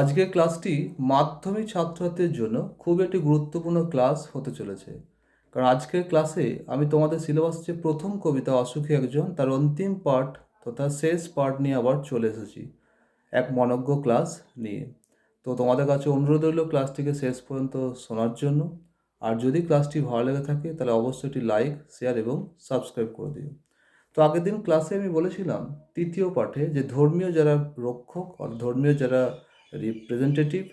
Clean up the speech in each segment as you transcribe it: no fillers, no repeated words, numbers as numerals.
আজকের ক্লাসটি মাধ্যমিক ছাত্রছাত্রীদের জন্য খুব একটি গুরুত্বপূর্ণ ক্লাস হতে চলেছে। কারণ আজকের ক্লাসে আমি তোমাদের সিলেবাস যে প্রথম কবিতা অসুখী একজন তার অন্তিম পার্ট তথা শেষ পার্ট নিয়ে আবার চলে এসেছি এক মনজ্ঞ ক্লাস নিয়ে। তো তোমাদের কাছে অনুরোধ রইল ক্লাসটিকে শেষ পর্যন্ত শোনার জন্য। আর যদি ক্লাসটি ভালো লেগে থাকে তাহলে অবশ্যই একটি লাইক, শেয়ার এবং সাবস্ক্রাইব করে দিও। তো আগের দিন ক্লাসে আমি বলেছিলাম তৃতীয় পাঠে যে ধর্মীয় যারা রক্ষক আর ধর্মীয় যারা রিপ্রেজেন্টেটিভ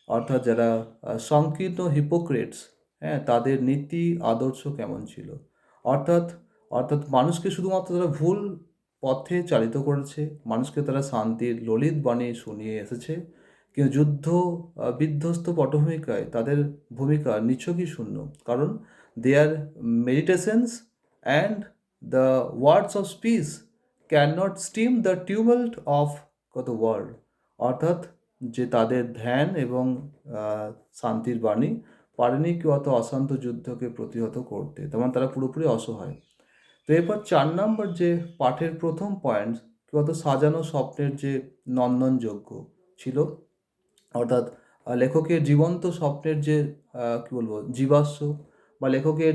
অর্থাৎ যারা সংকীর্ণ হিপোক্রেটস, হ্যাঁ, তাদের নীতি আদর্শ কেমন ছিল। অর্থাৎ অর্থাৎ মানুষকে শুধুমাত্র তারা ভুল পথে চালিত করেছে, মানুষকে তারা শান্তির ললিত বাণী শুনিয়ে এসেছে, কিন্তু যুদ্ধ বিধ্বস্ত পটভূমিকায় তাদের ভূমিকা নিছকই শূন্য। কারণ there meditations and the words of speech can not stem the tumult of the world. অর্থাৎ যে তাদের ধ্যান এবং শান্তির বাণী পারেনি কেউ অত অশান্ত যুদ্ধকে প্রতিহত করতে, তেমন তারা পুরোপুরি অসহায়। তো এরপর 4 নম্বর যে পাঠের প্রথম পয়েন্ট কেউ অত সাজানো স্বপ্নের যে নন্দনযোগ্য ছিল, অর্থাৎ লেখকের জীবন্ত স্বপ্নের যে কী বলবো জীবাশ্ম, বা লেখকের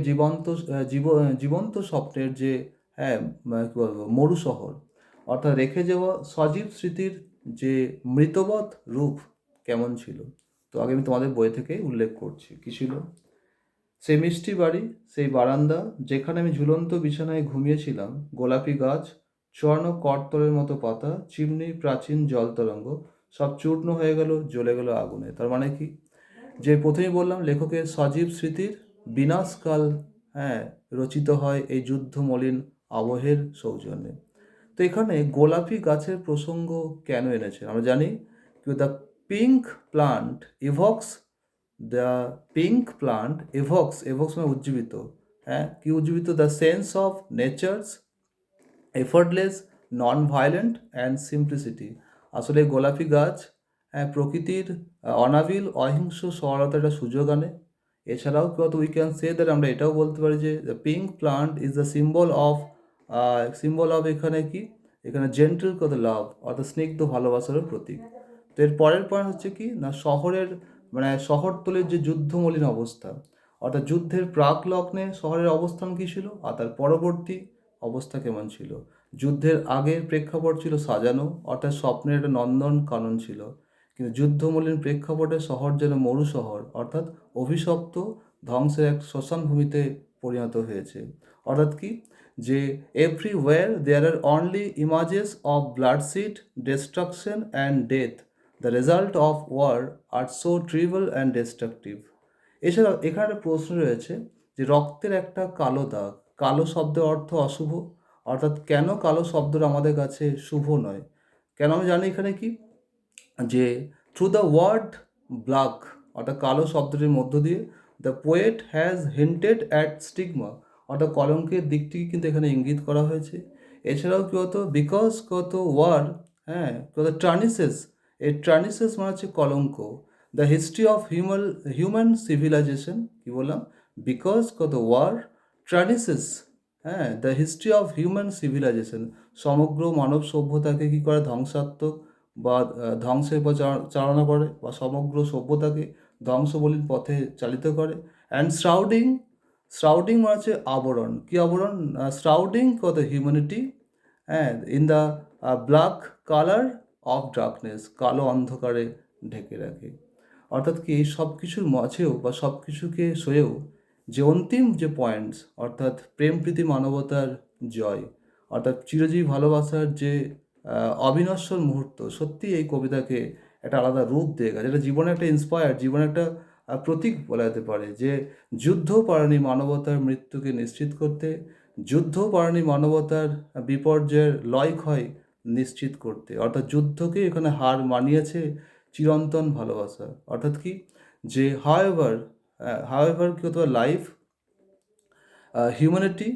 জীবন্ত স্বপ্নের যে, হ্যাঁ, কী বলবো মরু শহর, অর্থাৎ রেখে যাওয়া সজীব স্মৃতির যে মৃতবৎ রূপ কেমন ছিল। তো আগে আমি তোমাদের বই থেকে উল্লেখ করছি কী ছিল। সেই মিষ্টি বাড়ি, সেই বারান্দা যেখানে আমি ঝুলন্ত বিছানায় ঘুমিয়েছিলাম, গোলাপি গাছ, চুয়ানো করতলের মতো পাতা, চিমনি, প্রাচীন জল তরঙ্গ সব চূর্ণ হয়ে গেল, জ্বলে গেল আগুনে। তার মানে কি, যে প্রথমেই বললাম লেখকের সজীব স্মৃতির বিনাশকাল, হ্যাঁ, রচিত হয় এই যুদ্ধমলিন আবহের সৌজন্যে। তো এখানে গোলাপি গাছের প্রসঙ্গ কেন এনেছেন আমরা জানি। The pink plant evokes the pink plant evokes মানে উজ্জীবিত, হ্যাঁ, কি উজ্জীবিত, the sense of nature's effortless non violent and simplicity. আসলে গোলাপি গাছ, হ্যাঁ, প্রকৃতির অনাবিল অহিংস সরলতার একটা সুযোগ আনে। এছাড়াও কত উই ক্যান সে দ্যাট আমরা এটাও বলতে পারি যে the pink plant is the symbol of এখানে কি, এখানে জেন্টল কত লাভ অর্থাৎ স্নিগ্ধ ভালোবাসারও প্রতীক। তো এর পরের পয়েন্ট হচ্ছে কি না, শহরের মানে শহরতলির যে যুদ্ধমলিন অবস্থা, অর্থাৎ যুদ্ধের প্রাক লগ্নে শহরের অবস্থান কী ছিল আর তার পরবর্তী অবস্থা কেমন ছিল। যুদ্ধের আগের প্রেক্ষাপট ছিল সাজানো, অর্থাৎ স্বপ্নের একটা নন্দন কানন ছিল, কিন্তু যুদ্ধমলিন প্রেক্ষাপটে শহর যেন মরু শহর, অর্থাৎ অভিশপ্ত ধ্বংসের এক শ্মশান ভূমিতে পরিণত হয়েছে। অর্থাৎ কি, যে everywhere there are only images of bloodshed, destruction and death, the result of war are so trivial and destructive. এছাড়াও এখানে একটা প্রশ্ন রয়েছে যে রক্তের একটা কালো দাগ, কালো শব্দের অর্থ অশুভ, অর্থাৎ কেন কালো শব্দটা আমাদের কাছে শুভ নয়। কেন আমি জানি এখানে কি, যে থ্রু দ্য ওয়ার্ড ব্ল্যাক অর্থাৎ কালো শব্দটির মধ্য দিয়ে the poet has hinted at stigma অর্থাৎ কলঙ্কের দিকটিকে কিন্তু এখানে ইঙ্গিত করা হয়েছে। এছাড়াও কী হতো, বিকজ কত ওয়ার, হ্যাঁ, কত ট্রানিসেস, এই ট্রানিসেস মানে হচ্ছে কলঙ্ক। The history of human civilisation, কী বললাম, বিকজ কত ওয়ার ট্রানিসেস, হ্যাঁ, the history of human civilisation সমগ্র মানব সভ্যতাকে কী করে ধ্বংসাত্মক বা ধ্বংসের পর চালনা করে, বা সমগ্র সভ্যতাকে ধ্বংসবলীর পথে চালিত করে। অ্যান্ড শ্রাউডিং মানে হচ্ছে আবরণ, কী আবরণ, শ্রাউডিং কত হিউম্যানিটি, হ্যাঁ, in the black colour of darkness, কালো অন্ধকারে ঢেকে রাখে। অর্থাৎ কি, এই সব কিছুর মাঝেও বা সব কিছুকে সয়েও যে অন্তিম যে পয়েন্টস, অর্থাৎ প্রেম প্রীতি মানবতার জয়, অর্থাৎ চিরজীবী ভালোবাসার যে অবিনশ্বর মুহূর্ত, সত্যি এই কবিতাকে একটা আলাদা রূপ দিয়ে গেছে, যেটা জীবনে একটা ইন্সপায়ার, জীবনে একটা প্রতীক বলা যেতে পারে, যে যুদ্ধও পারেনি মানবতার মৃত্যুকে নিশ্চিত করতে, যুদ্ধও পারেনি মানবতার বিপর্যয়ের লয় ক্ষয় নিশ্চিত করতে, অর্থাৎ যুদ্ধকে এখানে হার মানিয়েছে চিরন্তন ভালোবাসা। অর্থাৎ কি, যে হাওয়েভার কি হতে পারে, life, humanity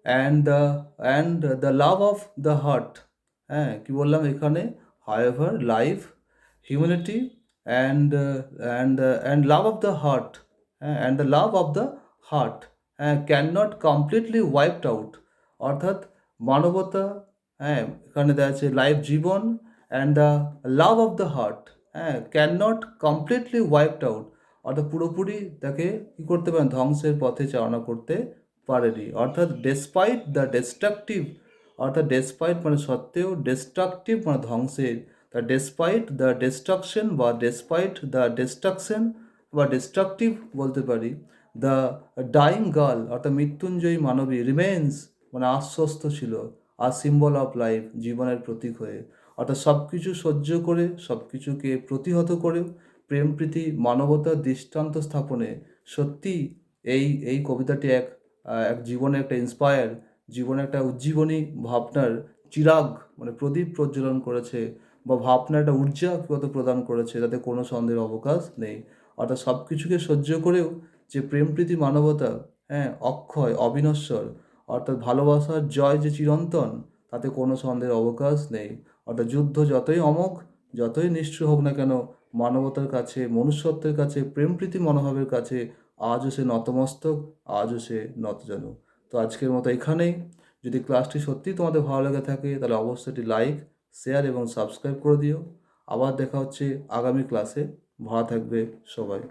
and the love of the heart, হ্যাঁ, কি বললাম এখানে, however life, humanity and love of the heart, হ্যাঁ, and the love of the heart, হ্যাঁ, can not completely wiped out, অর্থাৎ মানবতা, হ্যাঁ, এখানে দেওয়া আছে লাইফ জীবন, and the love of the heart, হ্যাঁ, can not completely wiped out, অর্থাৎ পুরোপুরি তাকে কী করতে পারেন, ধ্বংসের পথে চালনা করতে পারেনি। অর্থাৎ ডেসপাইট দ্য ডিস্ট্রাকটিভ, অর্থাৎ ডেসপাইট মানে সত্ত্বেও, ডিস্ট্রাকটিভ মানে ধ্বংসের, তা ডেসপাইট দ্য ডিস্ট্রাকশন বা ডেসপাইট দ্য ডিস্ট্রাকশন বা ডিস্ট্রাকটিভ বলতে পারি, দ্য ডাইং গার্ল অর্থাৎ মৃত্যুঞ্জয়ী মানবী রিমেন্স মানে আশ্বস্ত ছিল, আর সিম্বল অফ লাইফ জীবনের প্রতীক হয়ে। অর্থাৎ সব কিছু সহ্য করে, সব কিছুকে প্রতিহত করেও প্রেম প্রীতি মানবতার দৃষ্টান্ত স্থাপনে সত্যি এই কবিতাটি এক জীবনে একটা ইন্সপায়ার, জীবনে একটা উজ্জীবনী ভাবনার চিরাগ মানে প্রদীপ প্রজ্বলন করেছে, বা ভাবনার একটা ঊর্জাগত প্রদান করেছে, তাতে কোনো সন্দেহের অবকাশ নেই। অর্থাৎ সব কিছুকে সহ্য করেও যে প্রেম প্রীতি মানবতা, হ্যাঁ, অক্ষয় অবিনশ্বর, অর্থাৎ ভালোবাসার জয় যে চিরন্তন, তাতে কোনো সন্দেহের অবকাশ নেই। অর্থাৎ যুদ্ধ যতই অমোঘ, যতই নিষ্ঠুর হোক না কেন, মানবতার কাছে, মনুষ্যত্বের কাছে, প্রেম প্রীতি মনোভাবের কাছে আজও সে নতমস্তক, আজও সে নতজানু। তো আজকের মতো এখানেই। যদি ক্লাসটি সত্যিই তোমাদের ভালো লেগে থাকে তাহলে অবশ্যই একটি লাইক, শেয়ার এবং সাবস্ক্রাইব করে দিও। আবার দেখা হচ্ছে আগামী ক্লাসে। ভালো থাকবে সবাই।